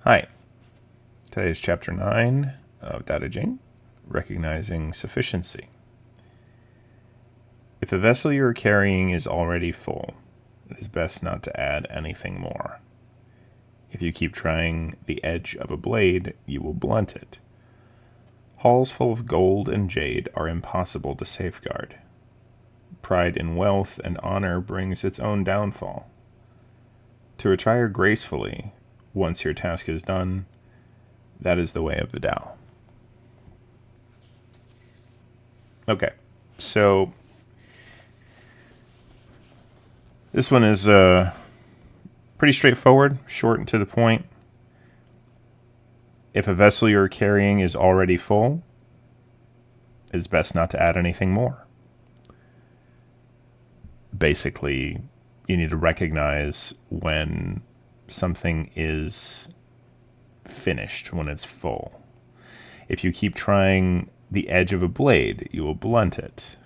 Hi, today is Chapter 9 of Tao Te Ching, Recognizing Sufficiency. If a vessel you are carrying is already full, it is best not to add anything more. If you keep trying the edge of a blade, you will blunt it. Halls full of gold and jade are impossible to safeguard. Pride in wealth and honor brings its own downfall. To retire gracefully, once your task is done, that is the way of the Tao. Okay, so this one is pretty straightforward, short and to the point. If a vessel you're carrying is already full, it's best not to add anything more. Basically, you need to recognize when something is finished, when it's full. If you keep trying the edge of a blade, you will blunt it.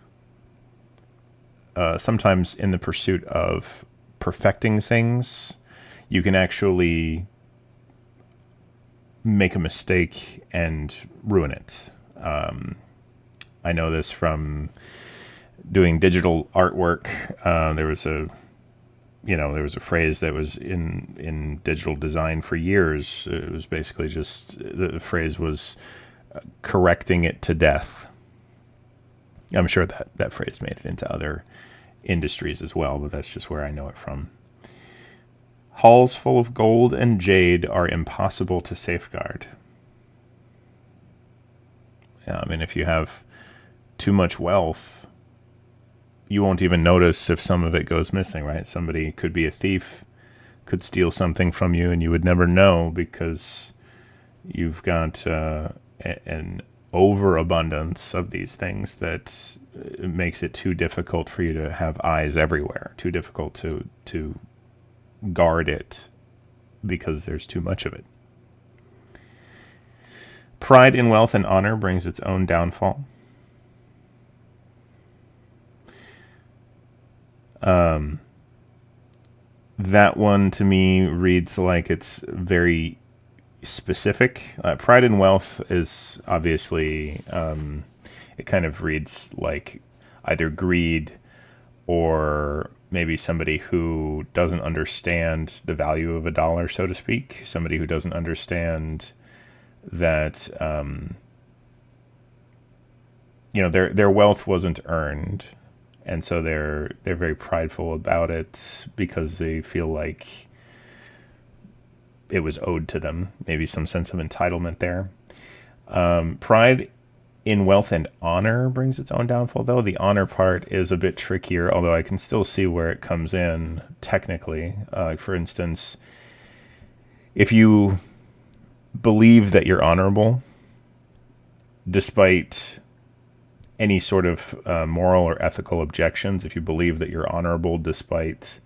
Sometimes in the pursuit of perfecting things, you can actually make a mistake and ruin it. I know this from doing digital artwork. There was a phrase that was in digital design for years. It was basically just, the phrase was correcting it to death. I'm sure that phrase made it into other industries as well, but that's just where I know it from. Halls full of gold and jade are impossible to safeguard. I mean, if you have too much wealth, you won't even notice if some of it goes missing, right? Somebody could be a thief, could steal something from you, and you would never know because you've got an overabundance of these things that it makes it too difficult for you to have eyes everywhere, too difficult to guard it because there's too much of it. Pride in wealth and honor brings its own downfall. That one to me reads like it's very specific. Pride and wealth is obviously, it kind of reads like either greed or maybe somebody who doesn't understand the value of a dollar, so to speak. Somebody who doesn't understand that, their wealth wasn't earned. And so they're very prideful about it because they feel like it was owed to them. Maybe some sense of entitlement there. Pride in wealth and honor brings its own downfall, though. The honor part is a bit trickier, although I can still see where it comes in technically. For instance, if you believe that you're honorable, despite any sort of moral or ethical objections, if you believe that you're honorable despite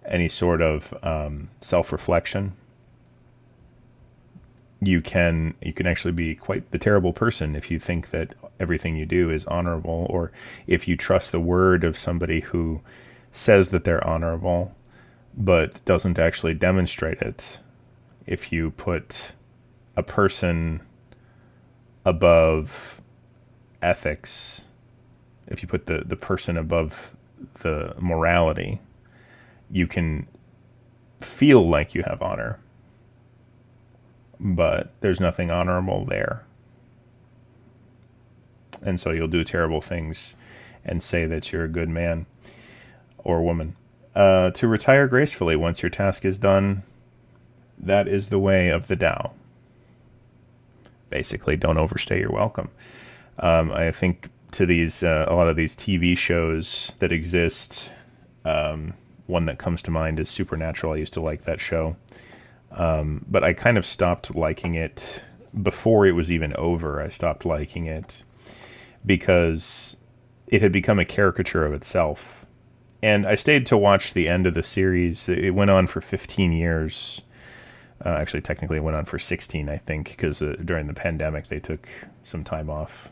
any sort of self-reflection, you can actually be quite the terrible person if you think that everything you do is honorable, or if you trust the word of somebody who says that they're honorable but doesn't actually demonstrate it. If you put a person above ethics, if you put the person above the morality, you can feel like you have honor, but there's nothing honorable there. And so you'll do terrible things and say that you're a good man or woman. To retire gracefully once your task is done, that is the way of the Tao. Basically, don't overstay your welcome. I think to these a lot of these TV shows that exist, one that comes to mind is Supernatural. I used to like that show, but I kind of stopped liking it before it was even over. I stopped liking it because it had become a caricature of itself. And I stayed to watch the end of the series. It went on for 15 years. Actually, technically, it went on for 16, I think, because during the pandemic, they took some time off.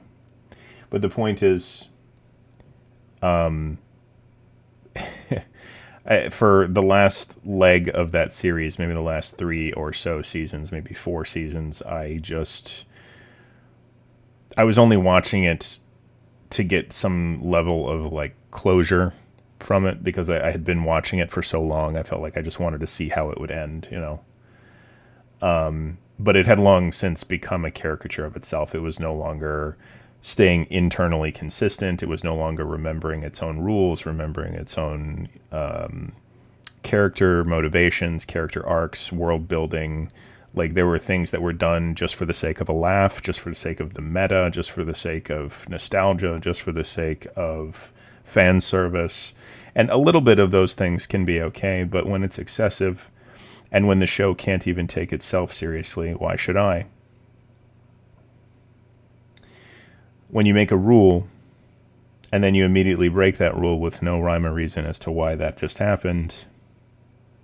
But the point is, For the last leg of that series, maybe the last 3 or so seasons, maybe 4 seasons, I was only watching it to get some level of like closure from it, because I had been watching it for so long. I felt like I just wanted to see how it would end, you know. But it had long since become a caricature of itself. It was no longer staying internally consistent. It was no longer remembering its own rules, remembering its own character motivations, character arcs, world building. Like, there were things that were done just for the sake of a laugh, just for the sake of the meta, just for the sake of nostalgia, just for the sake of fan service. And a little bit of those things can be okay, but when it's excessive, and when the show can't even take itself seriously, why should I? When you make a rule, and then you immediately break that rule with no rhyme or reason as to why that just happened,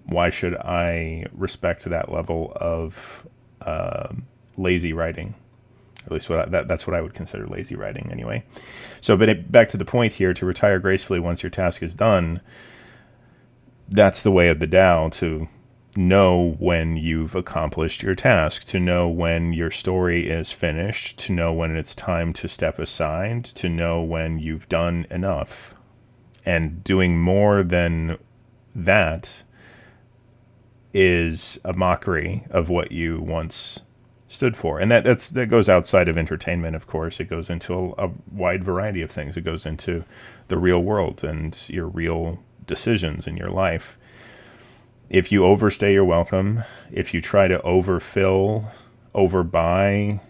why should I respect that level of lazy writing? At least that's what I would consider lazy writing anyway. So, but back to the point here, to retire gracefully once your task is done, that's the way of the Tao, to know when you've accomplished your task, to know when your story is finished, to know when it's time to step aside, to know when you've done enough. And doing more than that is a mockery of what you once stood for. And that goes outside of entertainment, of course. It goes into a wide variety of things. It goes into the real world and your real decisions in your life. If you overstay your welcome, if you try to overfill, overbuy,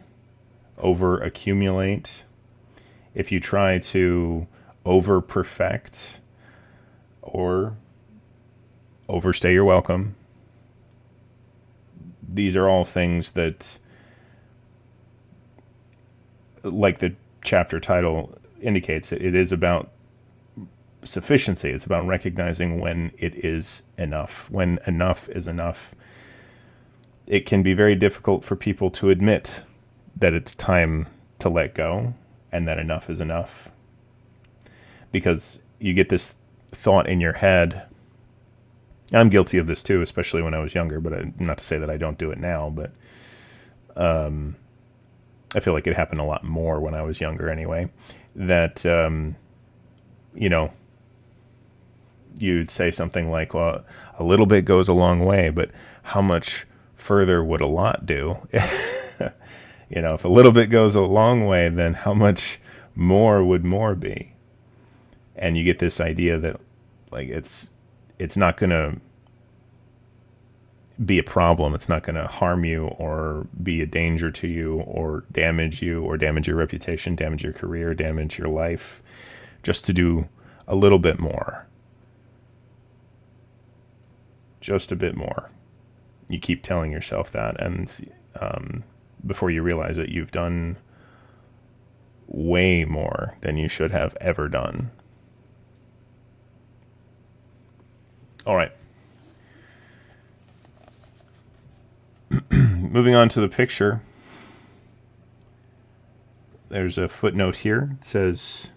overaccumulate, if you try to overperfect or overstay your welcome, these are all things that, like the chapter title indicates, it is about sufficiency. It's about recognizing when it is enough, when enough is enough. It can be very difficult for people to admit that it's time to let go and that enough is enough, because you get this thought in your head. I'm guilty of this too, especially when I was younger, but not to say that I don't do it now, but I feel like it happened a lot more when I was younger anyway, that, you know, you'd say something like, well, a little bit goes a long way, but how much further would a lot do? You know, if a little bit goes a long way, then how much more would more be? And you get this idea that, like, it's not going to be a problem. It's not going to harm you or be a danger to you or damage your reputation, damage your career, damage your life, just to do a little bit more. Just a bit more. You keep telling yourself that, and before you realize it, you've done way more than you should have ever done. All right. Moving on to the picture. There's a footnote here. It says,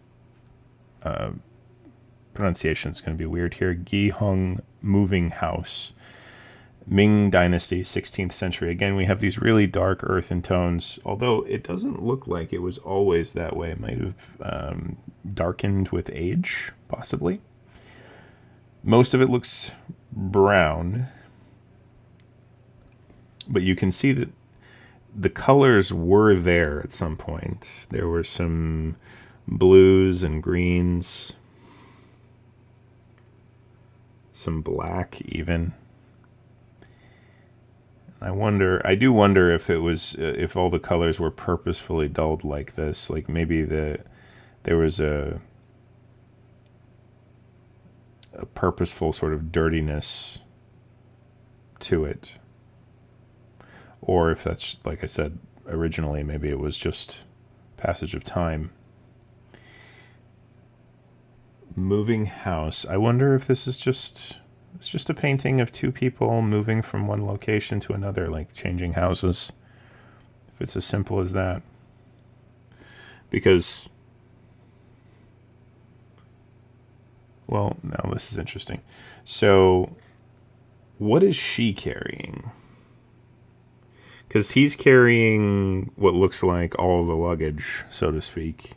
pronunciation is going to be weird here, Gihong Moving House, Ming Dynasty, 16th century. Again, we have these really dark earthen tones, although it doesn't look like it was always that way. It might have darkened with age, possibly. Most of it looks brown, but you can see that the colors were there at some point. There were some blues and greens, some black even. I do wonder if it was, if all the colors were purposefully dulled like this. Like maybe there was a purposeful sort of dirtiness to it. Or if that's, like I said originally, maybe it was just passage of time. Moving house. I wonder if this is it's just a painting of two people moving from one location to another, like changing houses. If it's as simple as that. Because, well, now this is interesting. So, what is she carrying? Because he's carrying what looks like all the luggage, so to speak.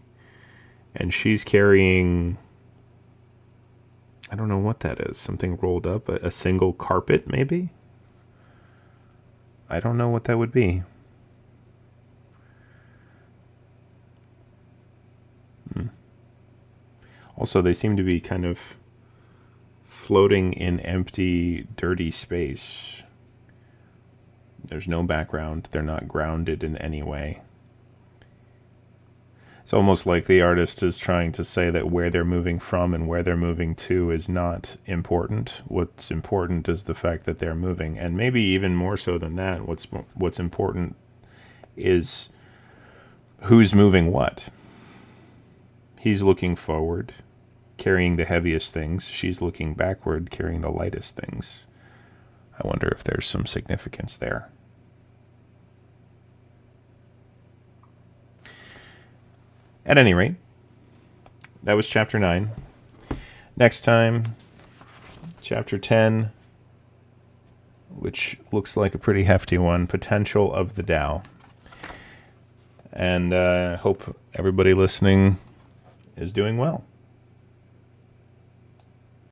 And she's carrying, I don't know what that is. Something rolled up? A single carpet, maybe? I don't know what that would be. Also, they seem to be kind of floating in empty, dirty space. There's no background. They're not grounded in any way. It's almost like the artist is trying to say that where they're moving from and where they're moving to is not important. What's important is the fact that they're moving. And maybe even more so than that, what's important is who's moving what. He's looking forward, carrying the heaviest things. She's looking backward, carrying the lightest things. I wonder if there's some significance there. At any rate, that was chapter 9. Next time, chapter 10, which looks like a pretty hefty one, Potential of the Tao. And I hope everybody listening is doing well.